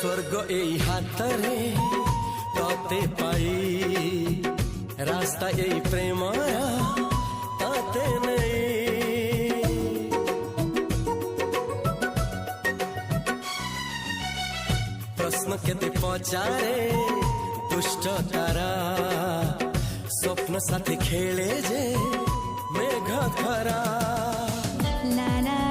स्वर्ग এই হাতরে ততে পাই রাস্তা এই প্রেম তাতে নেই প্রশ্ন কেতে পচারে দুষ্ট তারা স্বপ্ন সাথে খেলে যে মেঘ খরা লা লা